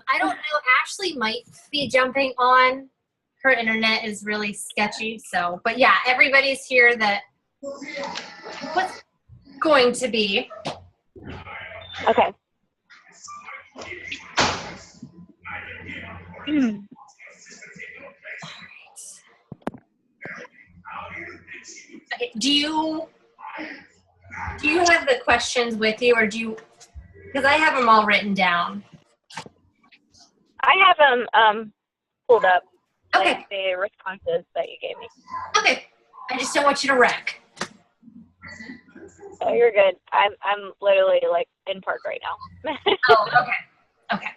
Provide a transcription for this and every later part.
I don't know. Ashley might be jumping on. Her internet is really sketchy. So, but yeah, everybody's here that was going to be. Okay. Okay. Do you have the questions with you, or do you? Because I have them all written down. I have them pulled up. Okay. Like the responses that you gave me. Okay. I just don't want you to wreck. Oh, you're good. I'm literally like in park right now. Oh, okay. Okay.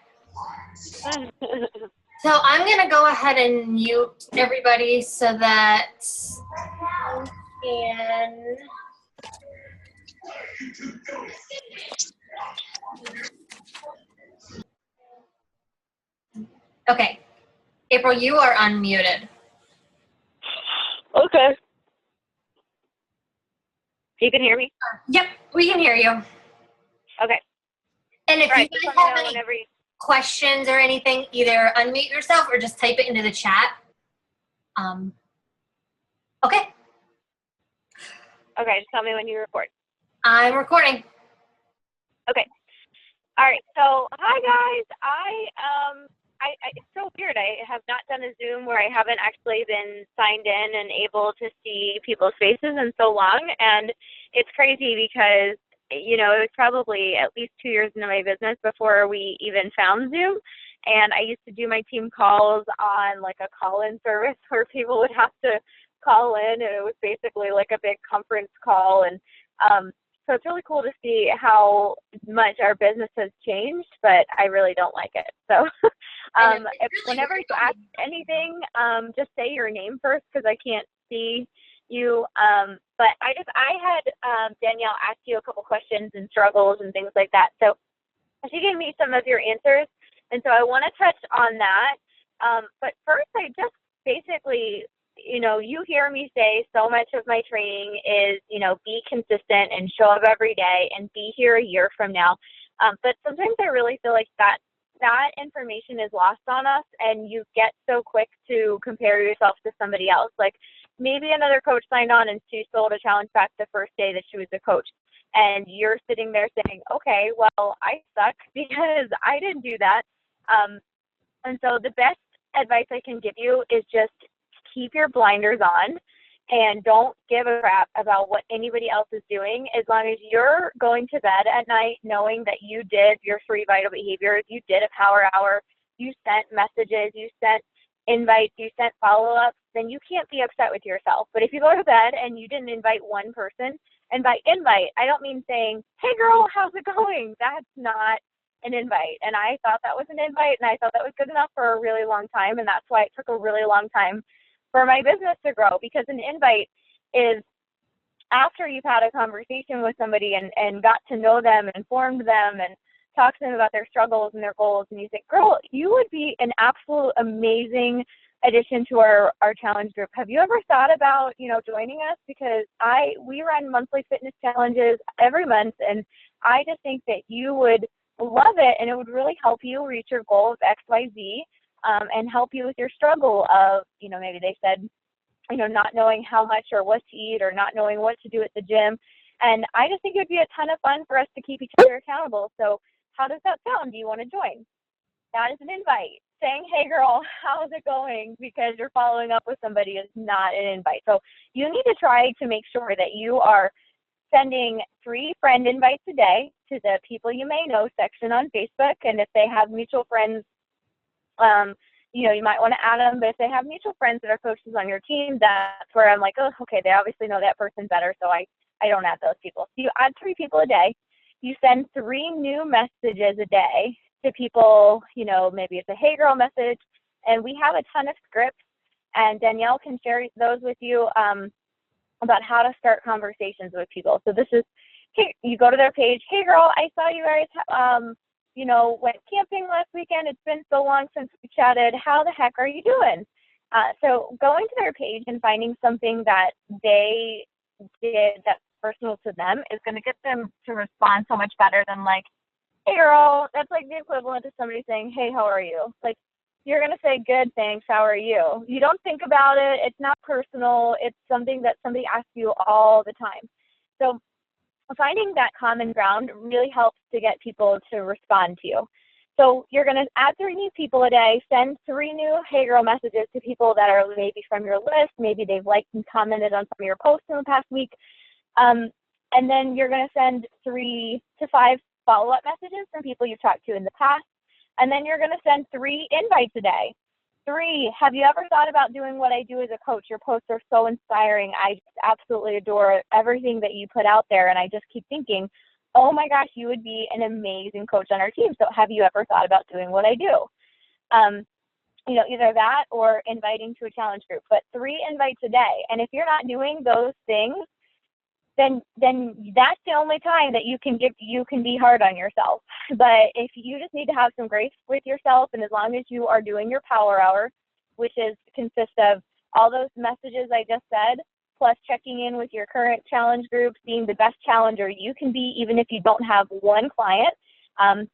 So I'm going to go ahead and mute everybody so that can. Okay. April, you are unmuted. Okay. You can hear me? Yep, we can hear you. Okay. And if Right, you guys have any questions or anything, either unmute yourself or just type it into the chat. Okay. Okay, just tell me when you record. I'm recording. Okay. All right. So, hi guys. It's so weird. I have not done a Zoom where I haven't actually been signed in and able to see people's faces in so long, and it's crazy because it was probably at least 2 years into my business before we even found Zoom. And I used to do my team calls on like a call-in service where people would have to call in, and it was basically like a big conference call. And so it's really cool to see how much our business has changed, but I really don't like it. So whenever you ask anything, just say your name first because I can't see you. But I had Danielle ask you a couple questions and struggles and things like that. So she gave me some of your answers, and so I want to touch on that. But first, I just basically, you hear me say so much of my training is, be consistent and show up every day and be here a year from now. But sometimes I really feel like that information is lost on us, and you get so quick to compare yourself to somebody else. Like maybe another coach signed on and she sold a challenge pack the first day that she was a coach. And you're sitting there saying, okay, well, I suck because I didn't do that. And so the best advice I can give you is just keep your blinders on and don't give a crap about what anybody else is doing, as long as you're going to bed at night knowing that you did your 3 vital behaviors, you did a power hour, you sent messages, you sent invites, you sent follow-ups, then you can't be upset with yourself. But if you go to bed and you didn't invite one person, and by invite, I don't mean saying, hey girl, how's it going? That's not an invite. And I thought that was an invite, and I thought that was good enough for a really long time, and that's why it took a really long time for my business to grow, because an invite is after you've had a conversation with somebody and got to know them and informed them and talked to them about their struggles and their goals, and you think, girl, you would be an absolute amazing addition to our challenge group. Have you ever thought about, joining us? Because we run monthly fitness challenges every month, and I just think that you would love it, and it would really help you reach your goal of XYZ. And help you with your struggle of, maybe they said, not knowing how much or what to eat or not knowing what to do at the gym. And I just think it would be a ton of fun for us to keep each other accountable. So how does that sound? Do you want to join? That is an invite. Saying, hey girl, how's it going? Because you're following up with somebody is not an invite. So you need to try to make sure that you are sending 3 friend invites a day to the people you may know section on Facebook. And if they have mutual friends, you might want to add them, but if they have mutual friends that are coaches on your team, that's where I'm like, oh, okay, they obviously know that person better, so I don't add those people. So you add 3 people a day. You send 3 new messages a day to people, maybe it's a hey girl message, and we have a ton of scripts, and Danielle can share those with you about how to start conversations with people. So this is, hey, you go to their page, hey girl, I saw you guys went camping last weekend. It's been so long since we chatted. How the heck are you doing? So going to their page and finding something that they did that's personal to them is going to get them to respond so much better than like hey girl, that's like the equivalent to somebody saying, hey, how are you? Like, you're going to say, good, thanks, how are you? You don't think about it. It's not personal. It's something that somebody asks you all the time. So finding that common ground really helps to get people to respond to you. So you're going to add 3 new people a day, send 3 new hey girl messages to people that are maybe from your list. Maybe they've liked and commented on some of your posts in the past week. And then you're going to send 3 to 5 follow-up messages from people you've talked to in the past. And then you're going to send 3 invites a day. 3, have you ever thought about doing what I do as a coach? Your posts are so inspiring. I just absolutely adore everything that you put out there. And I just keep thinking, oh my gosh, you would be an amazing coach on our team. So have you ever thought about doing what I do? Either that or inviting to a challenge group, but 3 invites a day. And if you're not doing those things, then that's the only time that you can be hard on yourself. But if you just need to have some grace with yourself, and as long as you are doing your power hour, which consists of all those messages I just said, plus checking in with your current challenge groups, being the best challenger you can be, even if you don't have 1 client, and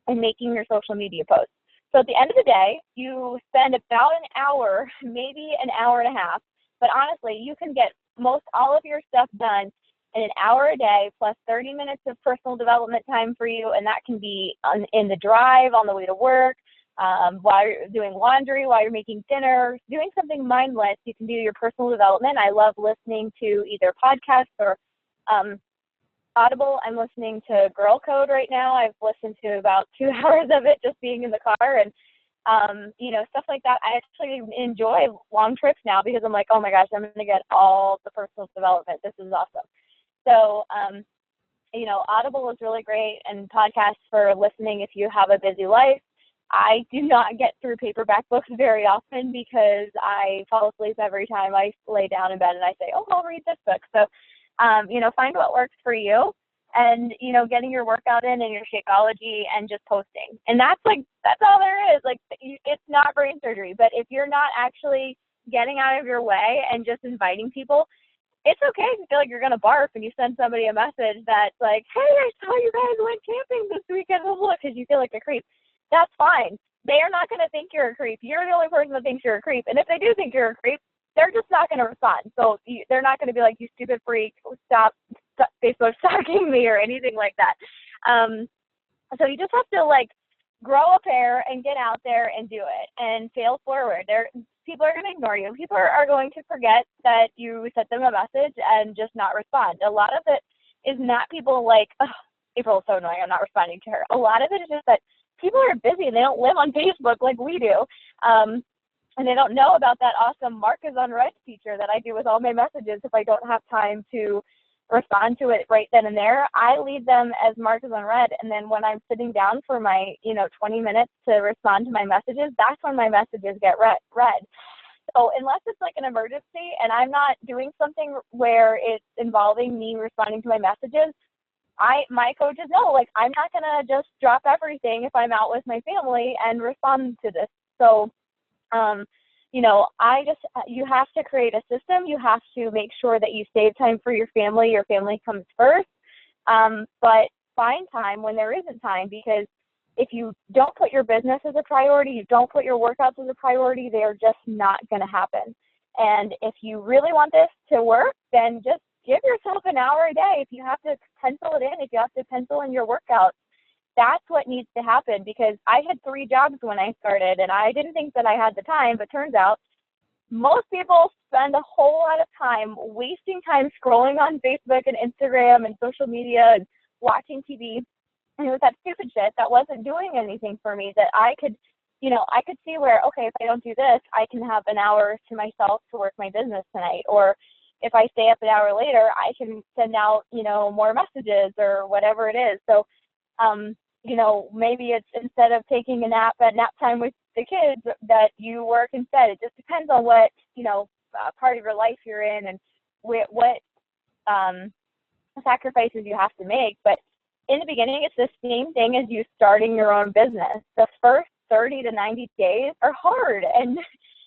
making your social media posts. So at the end of the day, you spend about an hour, maybe an hour and a half, but honestly, you can get most all of your stuff done in an hour a day, plus 30 minutes of personal development time for you, and that can be in the drive, on the way to work, while you're doing laundry, while you're making dinner, doing something mindless. You can do your personal development. I love listening to either podcasts or Audible. I'm listening to Girl Code right now. I've listened to about 2 hours of it just being in the car, and stuff like that. I actually enjoy long trips now because I'm like, oh my gosh, I'm going to get all the personal development. This is awesome. So, Audible is really great, and podcasts for listening if you have a busy life. I do not get through paperback books very often because I fall asleep every time I lay down in bed and I say, oh, I'll read this book. So, find what works for you, and, getting your workout in and your Shakeology and just posting. And that's all there is. Like, it's not brain surgery, but if you're not actually getting out of your way and just inviting people, it's okay if you feel like you're going to barf and you send somebody a message that's like, hey, I saw you guys went camping this weekend, because you feel like a creep. That's fine. They are not going to think you're a creep. You're the only person that thinks you're a creep. And if they do think you're a creep, they're just not going to respond. So they're not going to be like, you stupid freak, stop Facebook stalking me or anything like that. So you just have to grow a pair and get out there and do it and fail forward. People are going to ignore you. People are going to forget that you sent them a message and just not respond. A lot of it is not people like, oh, April's so annoying, I'm not responding to her. A lot of it is just that people are busy. They don't live on Facebook like we do. And they don't know about that awesome mark is unread feature that I do with all my messages. If I don't have time to respond to it right then and there, I leave them as mark is unread. And then when I'm sitting down for my 20 minutes to respond to my messages, that's when my messages get read. So unless it's like an emergency and I'm not doing something where it's involving me responding to my messages, my coaches know, I'm not going to just drop everything if I'm out with my family and respond to this. So, you have to create a system. You have to make sure that you save time for your family. Your family comes first. But find time when there isn't time, because if you don't put your business as a priority, you don't put your workouts as a priority, they are just not going to happen. And if you really want this to work, then just give yourself an hour a day. If you have to pencil it in, if you have to pencil in your workouts, that's what needs to happen, because I had 3 jobs when I started and I didn't think that I had the time, but turns out most people spend a whole lot of time wasting time scrolling on Facebook and Instagram and social media and watching TV. And it was that stupid shit that wasn't doing anything for me, that I could see where, okay, if I don't do this, I can have an hour to myself to work my business tonight. Or if I stay up an hour later, I can send out, more messages or whatever it is. So, maybe it's instead of taking a nap at nap time with the kids that you work instead. It just depends on what, part of your life you're in and what sacrifices you have to make. But in the beginning, it's the same thing as you starting your own business. The first 30 to 90 days are hard, and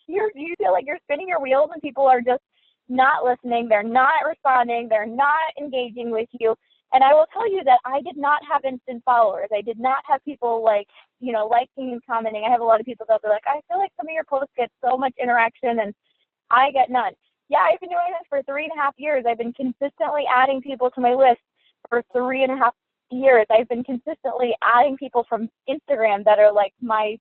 you feel like you're spinning your wheels and people are just not listening. They're not responding. They're not engaging with you. And I will tell you that I did not have instant followers. I did not have people like, you know, liking and commenting. I have a lot of people that are like, I feel like some of your posts get so much interaction and I get none. Yeah, I've been doing this for 3.5 years. I've been consistently adding people to my list for 3.5 years. I've been consistently adding people from Instagram that are like my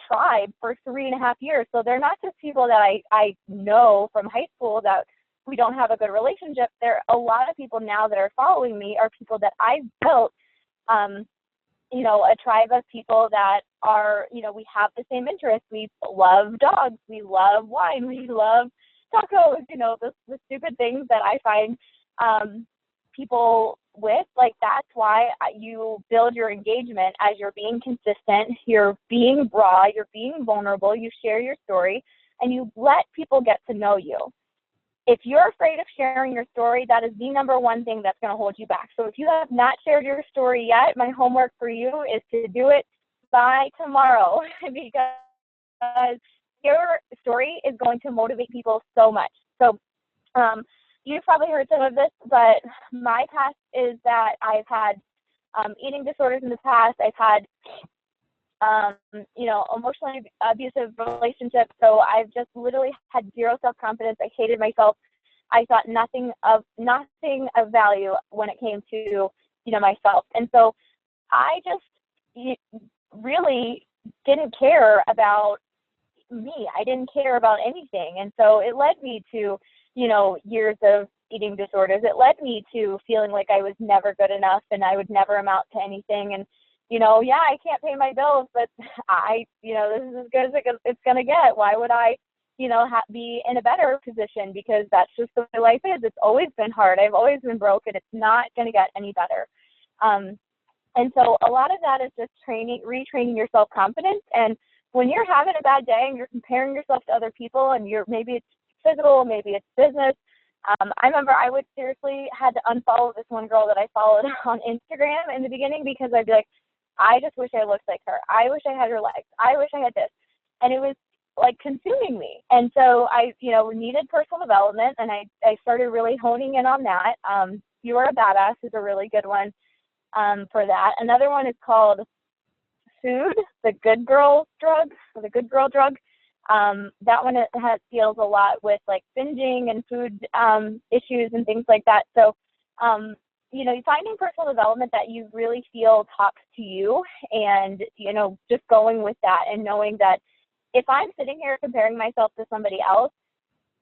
tribe for 3.5 years. So they're not just people that I know from high school that we don't have a good relationship. There are a lot of people now that are following me are people that I've built, you know, a tribe of people that are, you know, we have the same interests. We love dogs. We love wine. We love tacos, you know, the stupid things that I find people with. Like, that's why you build your engagement as you're being consistent, you're being raw, you're being vulnerable, you share your story, and you let people get to know you. If you're afraid of sharing your story, that is the number one thing that's going to hold you back. So if you have not shared your story yet, my homework for you is to do it by tomorrow, because your story is going to motivate people so much. So you've probably heard some of this, but my past is that I've had eating disorders in the past. I've had you know, emotionally abusive relationships. So I've just literally had zero self-confidence. I hated myself. I thought nothing of value when it came to, you know, myself. And so I just really didn't care about me. I didn't care about anything. And so it led me to, you know, years of eating disorders. It led me to feeling like I was never good enough and I would never amount to anything. And you know, yeah, I can't pay my bills, but you know, this is as good as it's going to get. Why would I, you know, be in a better position? Because that's just the way life is. It's always been hard. I've always been broke, and it's not going to get any better. And so a lot of that is just retraining your self-confidence. And when you're having a bad day and you're comparing yourself to other people, and maybe it's physical, maybe it's business. I remember I would seriously had to unfollow this one girl that I followed on Instagram in the beginning, because I'd be like, I just wish I looked like her. I wish I had her legs. I wish I had this. And it was like consuming me. And so I, you know, needed personal development, and I started really honing in on that. You Are a Badass is a really good one for that. Another one is called Food, the Good Girl Drug, or the Good Girl Drug. That one deals a lot with like binging and food issues and things like that. So, you know, finding personal development that you really feel talks to you, and, you know, just going with that and knowing that if I'm sitting here comparing myself to somebody else,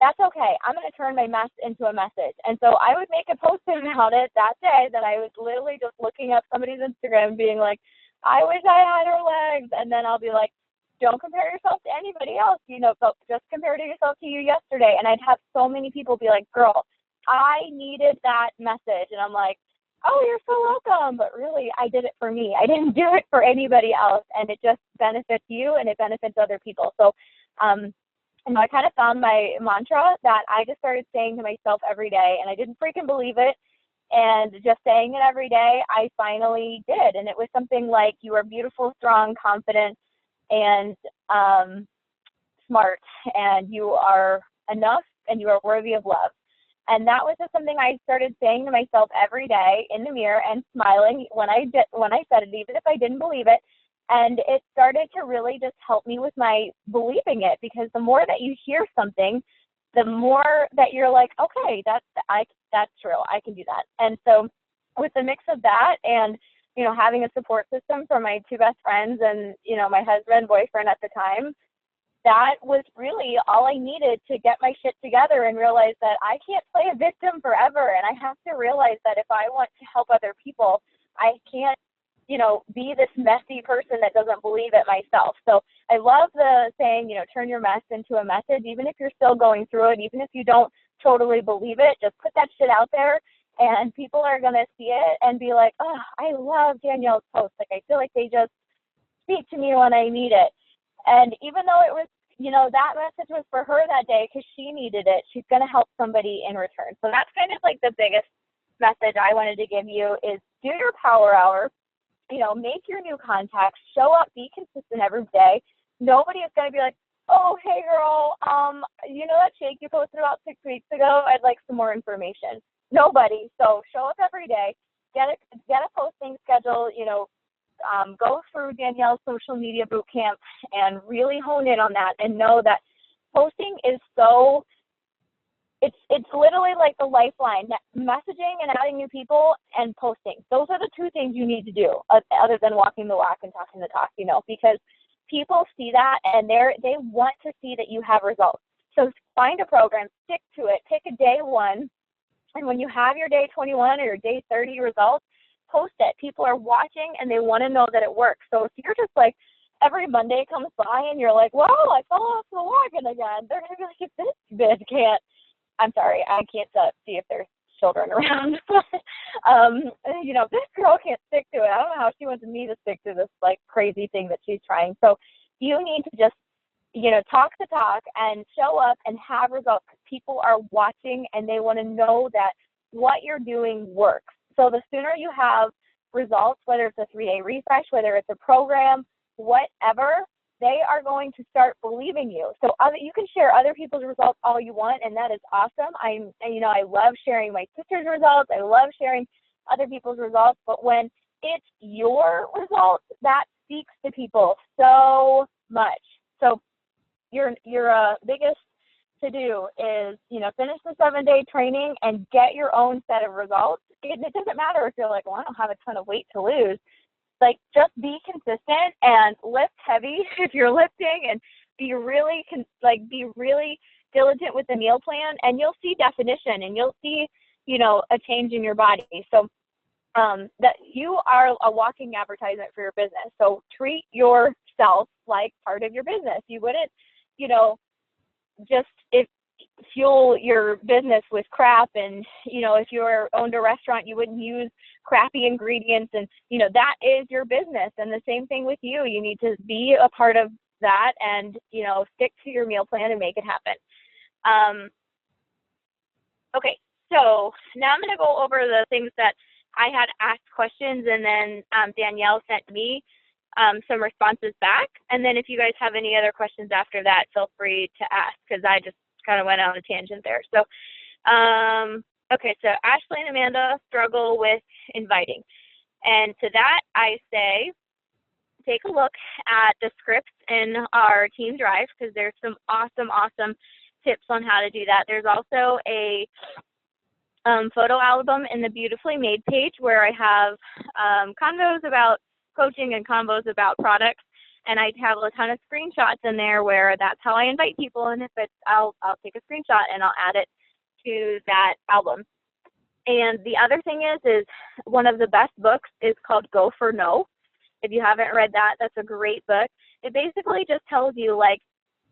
that's okay. I'm going to turn my mess into a message. And so I would make a post about it that day that I was literally just looking up somebody's Instagram and being like, I wish I had her legs. And then I'll be like, don't compare yourself to anybody else, you know, but just compare yourself to you yesterday. And I'd have so many people be like, girl, I needed that message. And I'm like, oh, you're so welcome. But really, I did it for me. I didn't do it for anybody else. And it just benefits you and it benefits other people. So, you know, I kind of found my mantra that I just started saying to myself every day, and I didn't freaking believe it. And just saying it every day, I finally did. And it was something like, you are beautiful, strong, confident, and smart, and you are enough, and you are worthy of love. And that was just something I started saying to myself every day in the mirror and smiling when I said it, even if I didn't believe it. And it started to really just help me with my believing it, because the more that you hear something, the more that you're like, okay, that's true. I can do that. And so with the mix of that and, you know, having a support system for my two best friends and, you know, my husband, boyfriend at the time, that was really all I needed to get my shit together and realize that I can't play a victim forever. And I have to realize that if I want to help other people, I can't, you know, be this messy person that doesn't believe it myself. So I love the saying, you know, turn your mess into a message. Even if you're still going through it, even if you don't totally believe it, just put that shit out there and people are going to see it and be like, oh, I love Danielle's post. Like, I feel like they just speak to me when I need it. And even though it was, you know, that message was for her that day because she needed it, she's going to help somebody in return. So that's kind of like the biggest message I wanted to give you is do your power hour, you know, make your new contacts, show up, be consistent every day. Nobody is going to be like, oh, hey, girl, you know that shake you posted about 6 weeks ago? I'd like some more information. Nobody. So show up every day, get a posting schedule, go through Danielle's social media boot camp and really hone in on that and know that posting is so, it's literally like the lifeline. Messaging and adding new people and posting. Those are the two things you need to do other than walking the walk and talking the talk, because people see that and they want to see that you have results. So find a program, stick to it, pick a day one, and when you have your day 21 or your day 30 results, post it. People are watching and they want to know that it works. So if you're just like, every Monday comes by and you're like, well, I fell off the wagon again, they're going to be like, if this bitch can't, I'm sorry, I can't see if there's children around. If this girl can't stick to it, I don't know how she wants me to stick to this like crazy thing that she's trying. So you need to just, talk the talk and show up and have results. People are watching and they want to know that what you're doing works. So the sooner you have results, whether it's a 3-day refresh, whether it's a program, whatever, they are going to start believing you. So you can share other people's results all you want, and that is awesome. I love sharing my sister's results. I love sharing other people's results. But when it's your results, that speaks to people so much. So your biggest to do is, finish the 7-day training and get your own set of results. It doesn't matter if you're like, well, I don't have a ton of weight to lose. Like, just be consistent and lift heavy if you're lifting, and be really diligent with the meal plan, and you'll see definition and you'll see, a change in your body. So that you are a walking advertisement for your business. So treat yourself like part of your business. You wouldn't, just fuel your business with crap, and if you owned a restaurant, you wouldn't use crappy ingredients, and that is your business. And the same thing with you. You need to be a part of that and stick to your meal plan and make it happen. Okay, so now I'm going to go over the things that I had asked questions, and then Danielle sent me some responses back. And then if you guys have any other questions after that, feel free to ask, because I just kind of went on a tangent there. So, okay, so Ashley and Amanda struggle with inviting. And to that, I say, take a look at the scripts in our team drive, because there's some awesome tips on how to do that. There's also a photo album in the Beautifully Made page where I have convos about coaching and combos about products. And I have a ton of screenshots in there where that's how I invite people. And if it's, I'll take a screenshot and I'll add it to that album. And the other thing is one of the best books is called Go for No. If you haven't read that, that's a great book. It basically just tells you, like,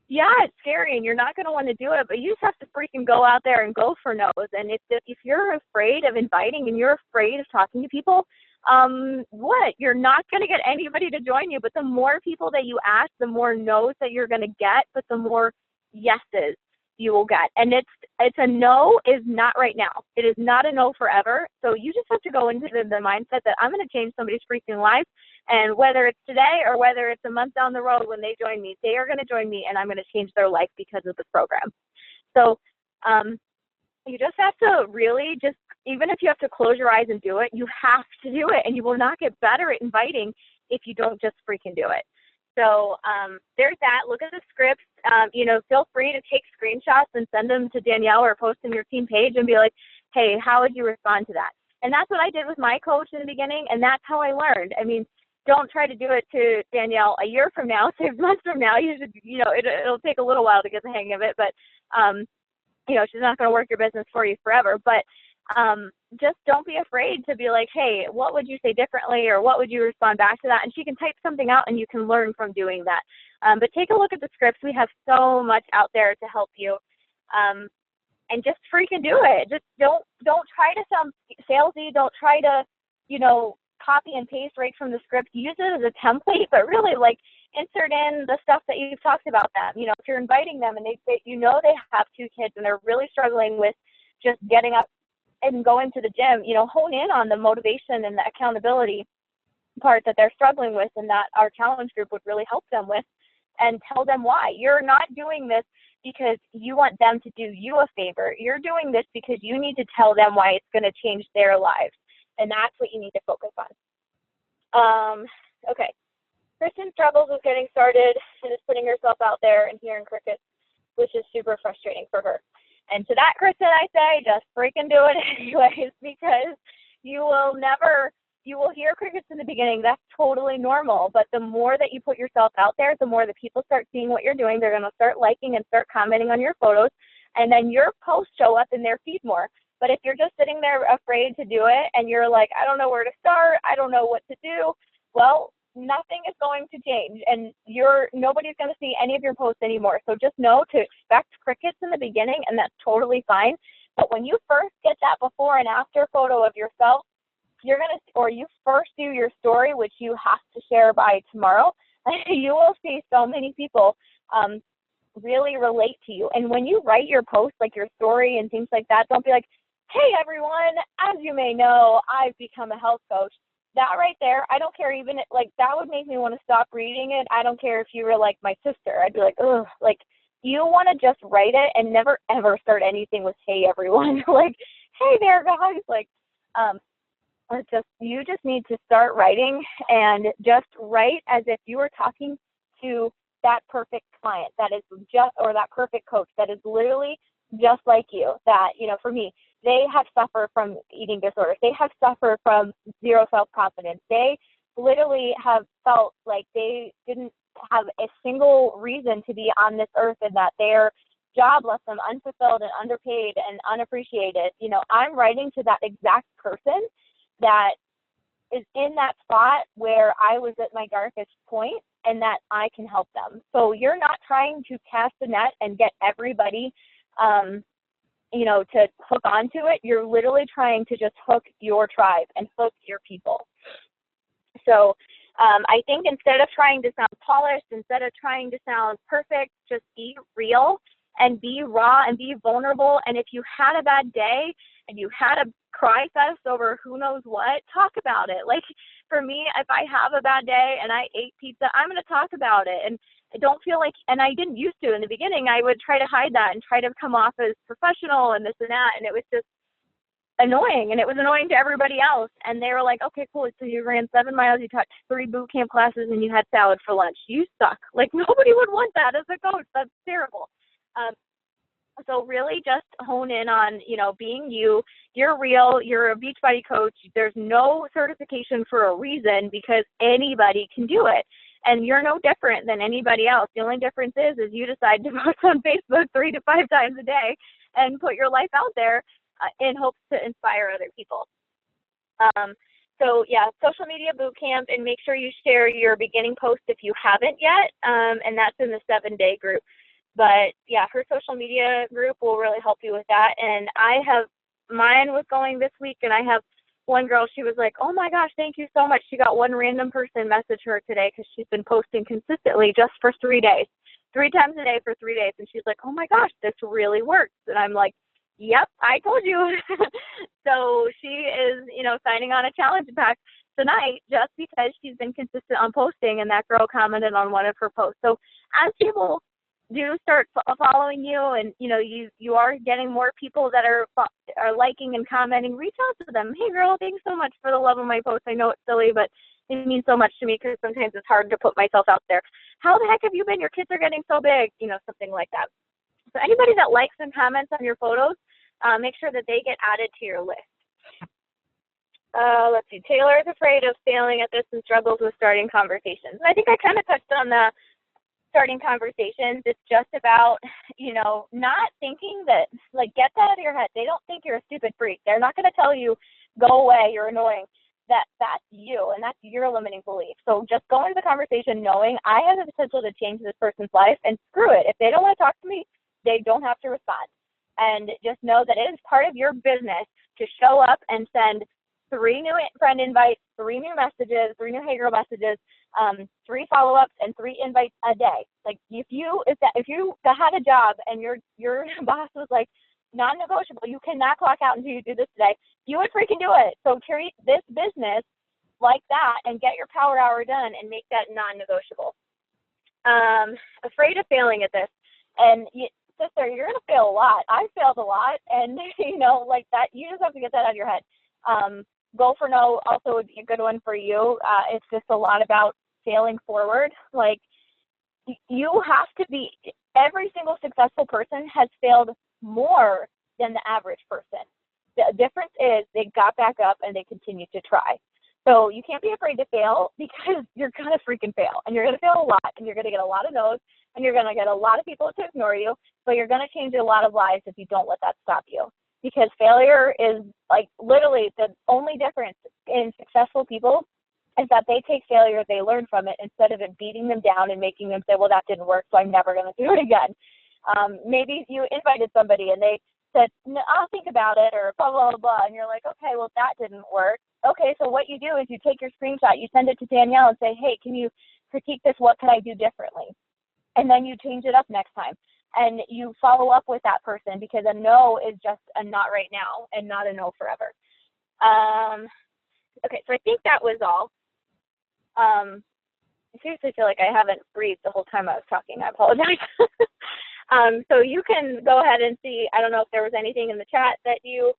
yeah, it's scary and you're not going to want to do it, but you just have to freaking go out there and go for no's. And if you're afraid of inviting and you're afraid of talking to people, you're not going to get anybody to join you. But the more people that you ask, the more no's that you're going to get, but the more yeses you will get. And it's a no is not right now. It is not a no forever. So you just have to go into the mindset that I'm going to change somebody's freaking life. And whether it's today or whether it's a month down the road when they join me, they are going to join me and I'm going to change their life because of this program. So you just have to really just, even if you have to close your eyes and do it, you have to do it. And you will not get better at inviting if you don't just freaking do it. So there's that. Look at the scripts. Feel free to take screenshots and send them to Danielle or post in your team page and be like, hey, how would you respond to that? And that's what I did with my coach in the beginning, and that's how I learned. I mean, don't try to do it to Danielle a year from now, 6 months from now. You should, it'll take a little while to get the hang of it, but, she's not going to work your business for you forever. But just don't be afraid to be like, hey, what would you say differently, or what would you respond back to that? And she can type something out and you can learn from doing that. But take a look at the scripts. We have so much out there to help you. And just freaking do it. Just don't try to sound salesy. Don't try to, copy and paste right from the script. Use it as a template, but really insert in the stuff that you've talked about them. If you're inviting them and they have 2 kids and they're really struggling with just getting up and going to the gym, hone in on the motivation and the accountability part that they're struggling with, and that our challenge group would really help them with, and tell them why. You're not doing this because you want them to do you a favor. You're doing this because you need to tell them why it's going to change their lives. And that's what you need to focus on. Okay. Kristen struggles with getting started and is putting herself out there and hearing crickets, which is super frustrating for her. And to that, Kristen, I say, just freaking do it anyways, because you will hear crickets in the beginning. That's totally normal. But the more that you put yourself out there, the more the people start seeing what you're doing. They're going to start liking and start commenting on your photos. And then your posts show up in their feed more. But if you're just sitting there afraid to do it and you're like, I don't know where to start, I don't know what to do, well, nothing is going to change, and nobody's going to see any of your posts anymore. So just know to expect crickets in the beginning, and that's totally fine. But when you first get that before and after photo of yourself, or you first do your story, which you have to share by tomorrow, you will see so many people really relate to you. And when you write your post, like your story and things like that, don't be like, hey everyone, as you may know, I've become a health coach. That right there, I don't care, even like that would make me want to stop reading it. I don't care if you were like my sister. I'd be like, ugh, like you want to just write it and never ever start anything with hey everyone. Like, hey there guys, like you just need to start writing and just write as if you were talking to that perfect client that is just, or that perfect coach that is literally just like you. That, for me, they have suffered from eating disorders. They have suffered from zero self-confidence. They literally have felt like they didn't have a single reason to be on this earth, and that their job left them unfulfilled and underpaid and unappreciated. I'm writing to that exact person that is in that spot where I was at my darkest point, and that I can help them. So you're not trying to cast a net and get everybody to hook onto it. You're literally trying to just hook your tribe and hook your people. So I think instead of trying to sound polished, instead of trying to sound perfect, just be real and be raw and be vulnerable. And if you had a bad day and you had a cry fest over who knows what, talk about it. Like for me, if I have a bad day and I ate pizza, I'm going to talk about it. And I don't feel like, and I didn't used to in the beginning, I would try to hide that and try to come off as professional and this and that. And it was just annoying, and it was annoying to everybody else. And they were like, okay, cool. So you ran 7 miles, you taught 3 boot camp classes, and you had salad for lunch. You suck. Like nobody would want that as a coach. That's terrible. So really just hone in on, being you. You're real. You're a Beachbody coach. There's no certification for a reason, because anybody can do it. And you're no different than anybody else. The only difference is you decide to post on Facebook 3 to 5 times a day and put your life out there in hopes to inspire other people. So yeah, social media boot camp, and make sure you share your beginning post if you haven't yet. And that's in the 7-day group. But yeah, her social media group will really help you with that. And mine was going this week, and I have one girl, she was like, oh my gosh, thank you so much. She got one random person message her today because she's been posting consistently just for 3 days, 3 times a day for 3 days. And she's like, oh my gosh, this really works. And I'm like, yep, I told you. So she is, signing on a challenge pack tonight just because she's been consistent on posting, and that girl commented on one of her posts. So as people do start following you, and you are getting more people that are liking and commenting, reach out to them. Hey girl, thanks so much for the love of my post. I know it's silly, but it means so much to me because sometimes it's hard to put myself out there. How the heck have you been? Your kids are getting so big, something like that. So anybody that likes and comments on your photos, make sure that they get added to your list. Let's see. Taylor is afraid of failing at this and struggles with starting conversations. And I think I kind of touched on the starting conversations. It's just about, not thinking that, like, get that out of your head. They don't think you're a stupid freak. They're not going to tell you, go away, you're annoying. That's you, and that's your limiting belief. So just go into the conversation knowing I have the potential to change this person's life, and screw it. If they don't want to talk to me, they don't have to respond. And just know that it is part of your business to show up and send 3 new friend invites, 3 new messages, 3 new Hey Girl messages, 3 follow-ups, and 3 invites a day. Like if you had a job and your boss was like, non-negotiable, you cannot clock out until you do this today, you would freaking do it. So treat this business like that and get your power hour done and make that non-negotiable. Afraid of failing at this. And sister, you're going to fail a lot. I failed a lot. And, you know, like that, you just have to get that out of your head. Goal for No also would be a good one for you. It's just a lot about failing forward. Like, you have to be, every single successful person has failed more than the average person. The difference is they got back up and they continued to try. So you can't be afraid to fail, because you're going to freaking fail, and you're going to fail a lot, and you're going to get a lot of no's, and you're going to get a lot of people to ignore you, but you're going to change a lot of lives if you don't let that stop you. Because failure is like literally the only difference in successful people is that they take failure, they learn from it, instead of it beating them down and making them say, well, that didn't work, so I'm never going to do it again. Maybe you invited somebody and they said, no, I'll think about it, or blah, blah, blah, blah, and you're like, okay, well, that didn't work. Okay, so what you do is you take your screenshot, you send it to Danielle and say, hey, can you critique this? What could I do differently? And then you change it up next time. And you follow up with that person, because a no is just a not right now and not a no forever. Okay, so I think that was all. I seriously feel like I haven't breathed the whole time I was talking. I apologize. So you can go ahead and see. I don't know if there was anything in the chat that you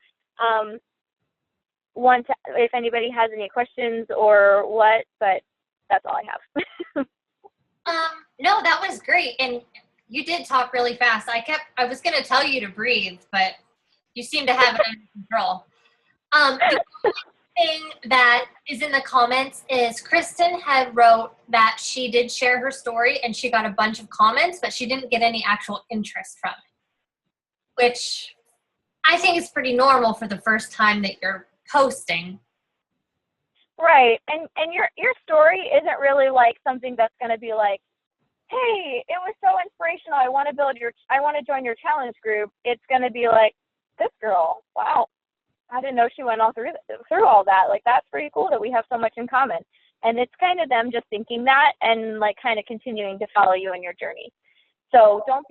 want to, if anybody has any questions or what, but that's all I have. No, that was great. And you did talk really fast. I was going to tell you to breathe, but you seem to have it under control. The only thing that is in the comments is Kristen had wrote that she did share her story and she got a bunch of comments, but she didn't get any actual interest from it, which I think is pretty normal for the first time that you're posting. Right. And your story isn't really like something that's going to be like, hey, it was so inspirational, I want to join your challenge group. It's going to be like, this girl, wow, I didn't know she went all through all that. Like, that's pretty cool that we have so much in common. And it's kind of them just thinking that and like kind of continuing to follow you in your journey. So don't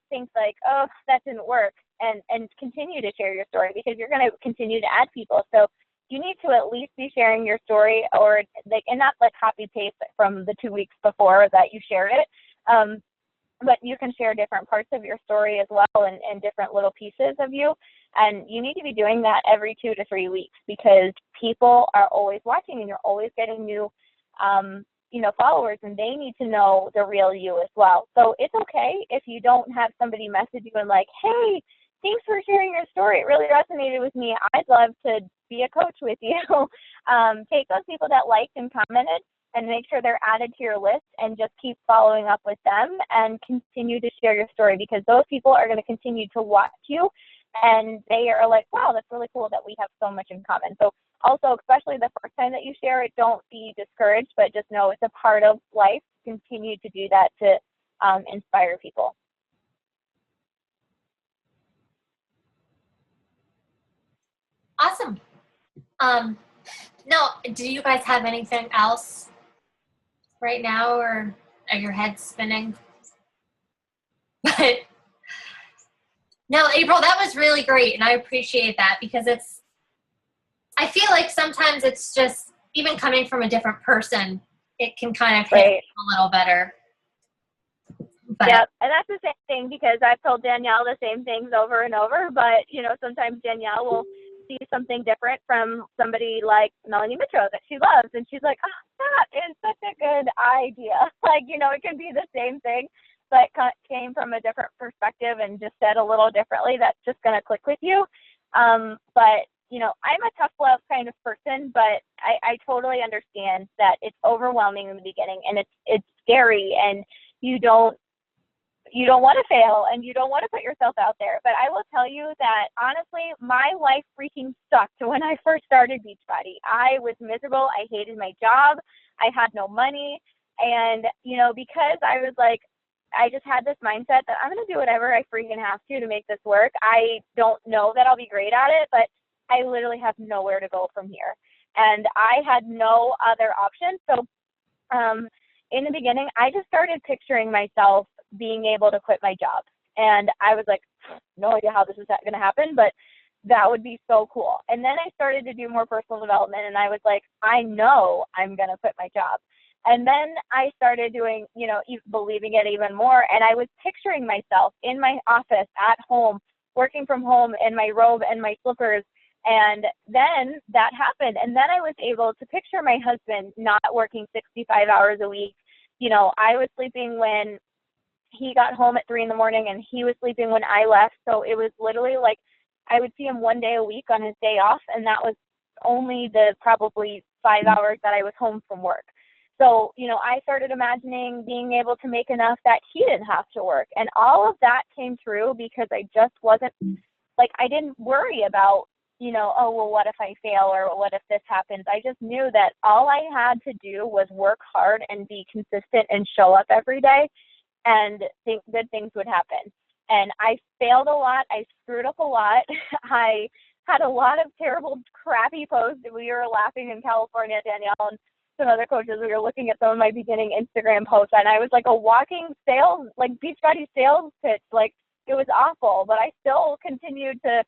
think like, oh, that didn't work, and continue to share your story, because you're going to continue to add people. So you need to at least be sharing your story, or like, and not like copy paste from the 2 weeks before that you shared it. But you can share different parts of your story as well, and different little pieces of you. And you need to be doing that every 2 to 3 weeks, because people are always watching, and you're always getting new, followers, and they need to know the real you as well. So it's okay if you don't have somebody message you and like, hey, thanks for sharing your story. It really resonated with me. I'd love to be a coach with you. Take those people that liked and commented and make sure they're added to your list, and just keep following up with them and continue to share your story, because those people are going to continue to watch you, and they are like, wow, that's really cool that we have so much in common. So also, especially the first time that you share it, don't be discouraged, but just know it's a part of life. Continue to do that to inspire people. Awesome. No, do you guys have anything else right now, or are your heads spinning? But no, April, that was really great, and I appreciate that, because I feel like sometimes it's just, even coming from a different person, it can kind of hit a little better. But, yeah, and that's the same thing, because I've told Danielle the same things over and over, but, sometimes Danielle will see something different from somebody like Melanie Mitro that she loves, and she's like, oh, that is such a good idea. Like, it can be the same thing, but came from a different perspective and just said a little differently. That's just going to click with you. But, I'm a tough love kind of person, but I totally understand that it's overwhelming in the beginning, and it's scary, and you don't want to fail, and you don't want to put yourself out there. But I will tell you that, honestly, my life freaking sucked when I first started Beachbody. I was miserable. I hated my job. I had no money. And, because I was like, I just had this mindset that I'm going to do whatever I freaking have to make this work. I don't know that I'll be great at it, but I literally have nowhere to go from here. And I had no other option. So in the beginning, I just started picturing myself being able to quit my job. And I was like, no idea how this is going to happen, but that would be so cool. And then I started to do more personal development, and I was like, I know I'm going to quit my job. And then I started doing, believing it even more. And I was picturing myself in my office at home, working from home in my robe and my slippers. And then that happened. And then I was able to picture my husband not working 65 hours a week. I was sleeping when he got home at 3 a.m. and he was sleeping when I left. So it was literally like I would see him one day a week on his day off. And that was only the probably 5 hours that I was home from work. So, I started imagining being able to make enough that he didn't have to work. And all of that came true because I just wasn't, I didn't worry about, oh, well, what if I fail or what if this happens? I just knew that all I had to do was work hard and be consistent and show up every day, and think good things would happen. And I failed a lot. I screwed up a lot. I had a lot of terrible, crappy posts. We were laughing in California, Danielle and some other coaches. We were looking at some of my beginning Instagram posts, and I was like a walking sales, Beachbody sales pitch. It was awful, but I still continued to,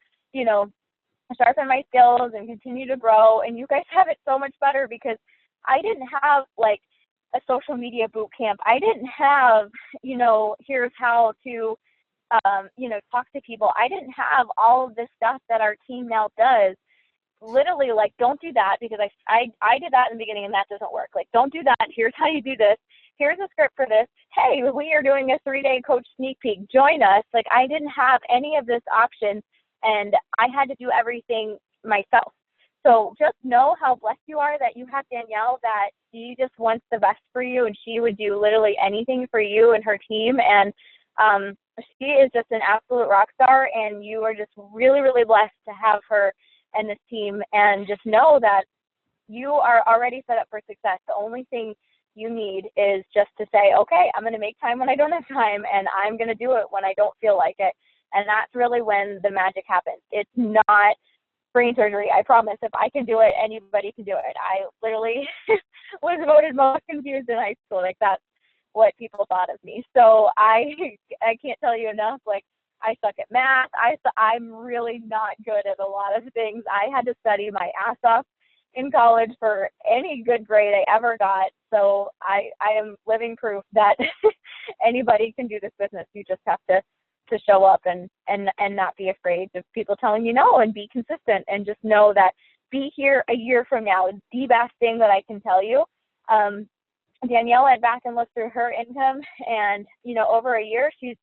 sharpen my skills and continue to grow. And you guys have it so much better because I didn't have a social media boot camp. I didn't have, here's how to, talk to people. I didn't have all of this stuff that our team now does. Literally, don't do that because I did that in the beginning and that doesn't work. Don't do that. Here's how you do this. Here's a script for this. Hey, we are doing a 3-day coach sneak peek. Join us. I didn't have any of this option, and I had to do everything myself. So just know how blessed you are that you have Danielle, that she just wants the best for you, and she would do literally anything for you and her team. And she is just an absolute rock star, and you are just really, really blessed to have her and this team. And just know that you are already set up for success. The only thing you need is just to say, okay, I'm going to make time when I don't have time, and I'm going to do it when I don't feel like it. And that's really when the magic happens. It's not brain surgery, I promise. If I can do it, anybody can do it. I literally was voted most confused in high school. That's what people thought of me. So I can't tell you enough. I suck at math. I'm really not good at a lot of things. I had to study my ass off in college for any good grade I ever got. So I am living proof that anybody can do this business. You just have to show up and not be afraid of people telling you no, and be consistent, and just know that be here a year from now is the best thing that I can tell you. Danielle went back and looked through her income, and, over a year, she's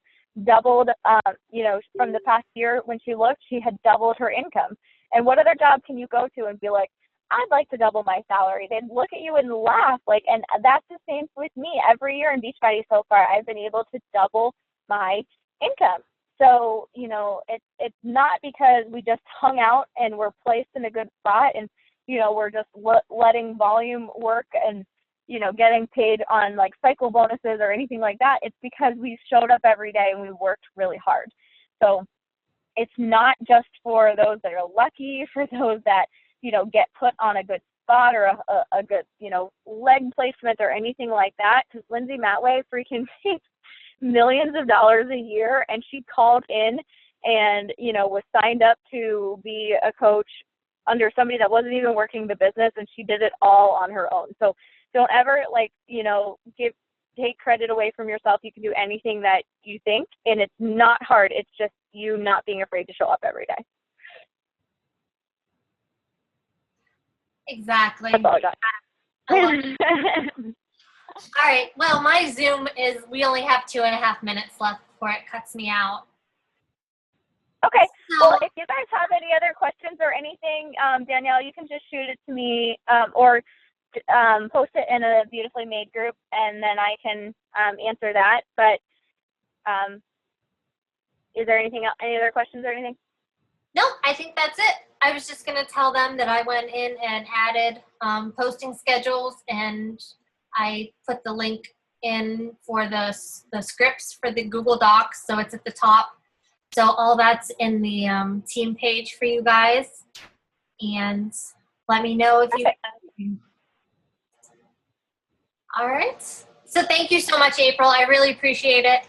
doubled, from the past year when she looked, she had doubled her income. And what other job can you go to and be like, I'd like to double my salary? They'd look at you and laugh. And that's the same with me. Every year in Beachbody so far, I've been able to double my income. So, it's not because we just hung out and we're placed in a good spot and, we're just letting volume work and, getting paid on cycle bonuses or anything like that. It's because we showed up every day and we worked really hard. So it's not just for those that are lucky, for those that, get put on a good spot or a good, leg placement or anything like that. Because Lindsay Matway freaking makes millions of dollars a year, and she called in and was signed up to be a coach under somebody that wasn't even working the business, and she did it all on her own. So don't ever take credit away from yourself. You can do anything that you think, and it's not hard. It's just you not being afraid to show up every day. Exactly. I apologize. All right. Well, my Zoom is, we only have 2.5 minutes left before it cuts me out. Okay. So, Well, if you guys have any other questions or anything, Danielle, you can just shoot it to me or post it in a Beautifully Made group, and then I can answer that. But is there anything else, any other questions or anything? No, I think that's it. I was just going to tell them that I went in and added posting schedules, and I put the link in for the scripts for the Google Docs, so it's at the top. So all that's in the team page for you guys, and let me know if you. All right. So thank you so much, April. I really appreciate it.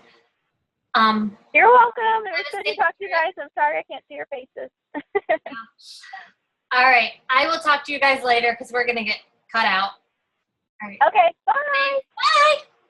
You're welcome. It was good to talk to you guys. I'm sorry I can't see your faces. All right. I will talk to you guys later because we're going to get cut out. All right. Okay, bye. Bye.